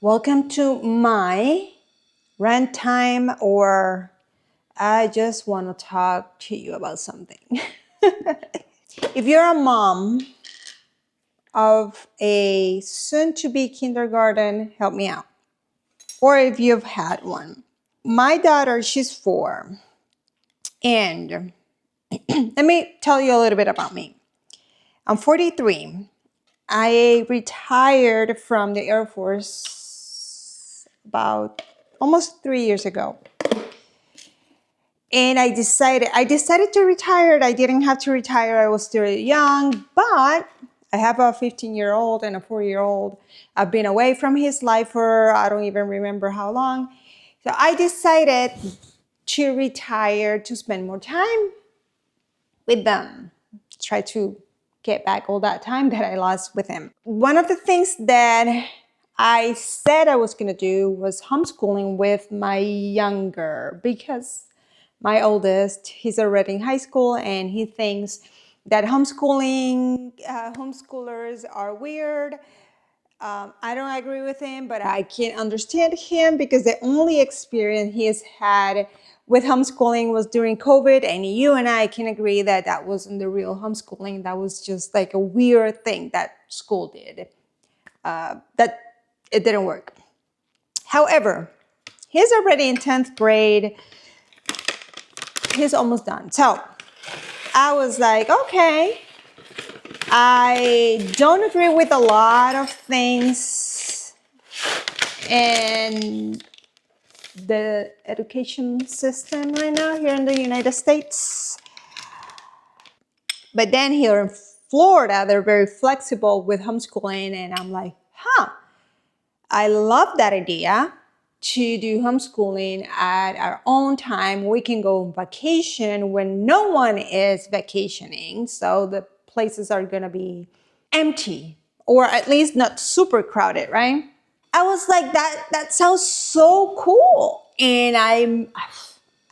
Welcome to my rant time, or I just want to talk to you about something. If you're a mom of a soon-to-be kindergarten, help me out. Or if you've had one. My daughter, she's 4. And let me tell you a little bit about me. I'm 43. I retired from the Air Force about almost 3 years ago. And I decided to retire. I didn't have to retire. I was still young, but I have a 15-year-old and a 4-year-old. I've been away from his life for, I don't even remember how long. So I decided to retire to spend more time with them. Try to get back all that time that I lost with him. One of the things that I said I was going to do was homeschooling with my younger, because my oldest, he's already in high school and he thinks that homeschoolers are weird. I don't agree with him, but I can understand him because the only experience he's had with homeschooling was during COVID, and you and I can agree that that wasn't the real homeschooling. That was just like a weird thing that school did. That it didn't work. However, he's already in 10th grade. He's almost done. So I was like, okay, I don't agree with a lot of things in the education system right now here in the United States. But then here in Florida, they're very flexible with homeschooling. And I'm like, I love that idea to do homeschooling at our own time. We can go on vacation when no one is vacationing. So the places are going to be empty, or at least not super crowded, right? I was like, that sounds so cool. And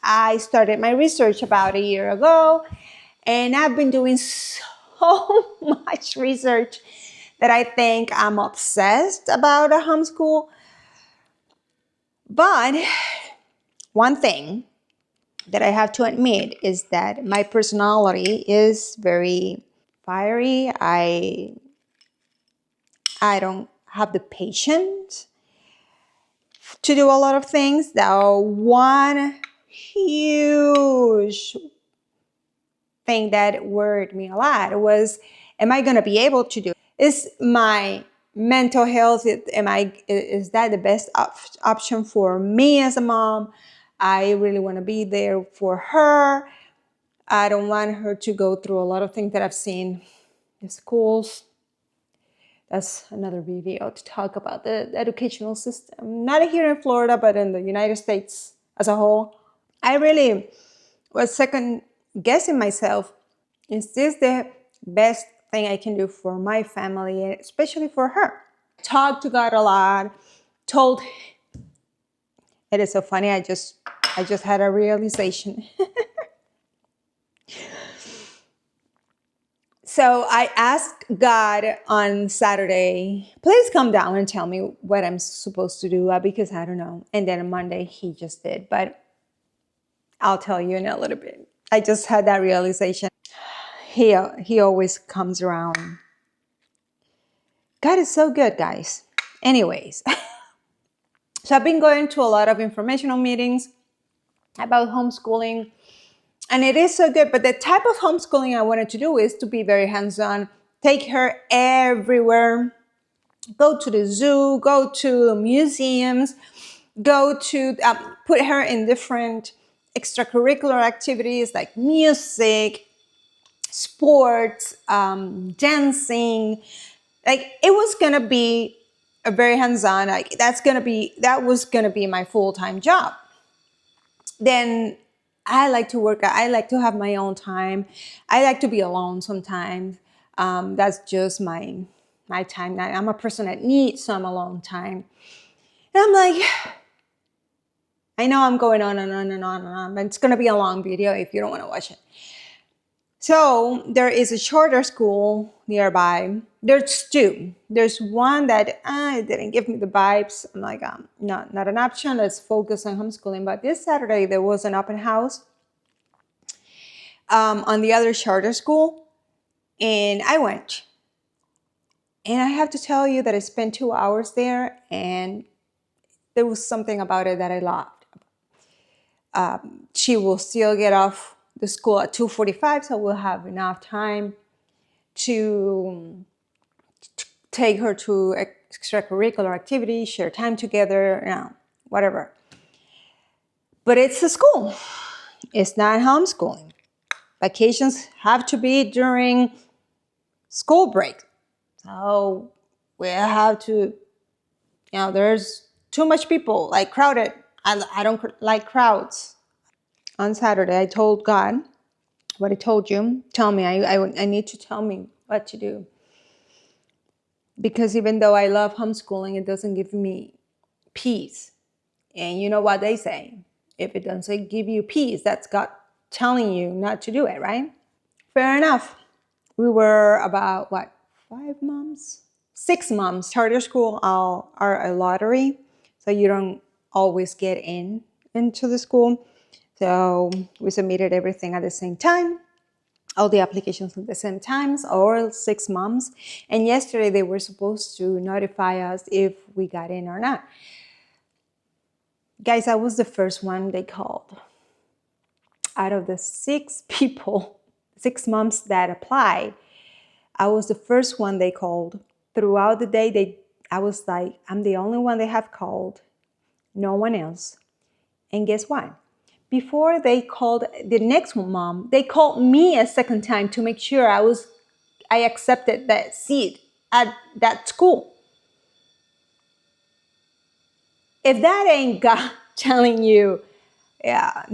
I started my research about a year ago, and I've been doing so much research that I think I'm obsessed about a homeschool. But one thing that I have to admit is that my personality is very fiery. I don't have the patience to do a lot of things. Now, one huge thing that worried me a lot was, am I going to be able to do it? Is my mental health, is that the best option for me as a mom? I really want to be there for her. I don't want her to go through a lot of things that I've seen in schools. That's another video to talk about the educational system, not here in Florida, but in the United States as a whole. I really was second guessing myself. Is this the best thing I can do for my family, especially for her? Talked to God a lot. Told, it is so funny. I just had a realization. So I asked God on Saturday, please come down and tell me what I'm supposed to do, because I don't know. And then on Monday, he just did. But I'll tell you in a little bit. I just had that realization. He always comes around. God is so good, guys. Anyways, so I've been going to a lot of informational meetings about homeschooling. And it is so good, but the type of homeschooling I wanted to do is to be very hands-on, take her everywhere, go to the zoo, go to museums, go to put her in different extracurricular activities like music, sports, dancing. Like, it was gonna be a very hands-on. Like, that was gonna be my full-time job. Then I like to work. I like to have my own time. I like to be alone sometimes. That's just my time. I'm a person that needs some alone time. And I'm like, I know I'm going on and on and on and on, but it's going to be a long video if you don't want to watch it. So there is a charter school nearby there's two. There's one that didn't give me the vibes. I'm like, not an option. Let's focus on homeschooling. But this Saturday, there was an open house on the other charter school, and I went. And I have to tell you that I spent 2 hours there, and there was something about it that I loved. She will still get off the school at 2:45, so we'll have enough time to take her to extracurricular activities, share time together, whatever. But it's a school. It's not homeschooling. Vacations have to be during school break. So we have to, there's too much people, like crowded. I don't like crowds. On Saturday, I told God what I told you. Tell me, I need to tell me what to do. Because even though I love homeschooling, it doesn't give me peace. And you know what they say? If it doesn't give you peace, that's God telling you not to do it, right? Fair enough. We were about, 5 months? 6 months. Charter school are a lottery, so you don't always get into the school. So we submitted everything at the same time, all the applications at the same times, or 6 months. And yesterday they were supposed to notify us if we got in or not. Guys, I was the first one they called. Out of the 6 people, 6 moms that applied, I was the first one they called. Throughout the day, I was like, I'm the only one they have called, no one else. And guess what? Before they called the next mom, they called me a second time to make sure I accepted that seat at that school. If that ain't God telling you, yeah,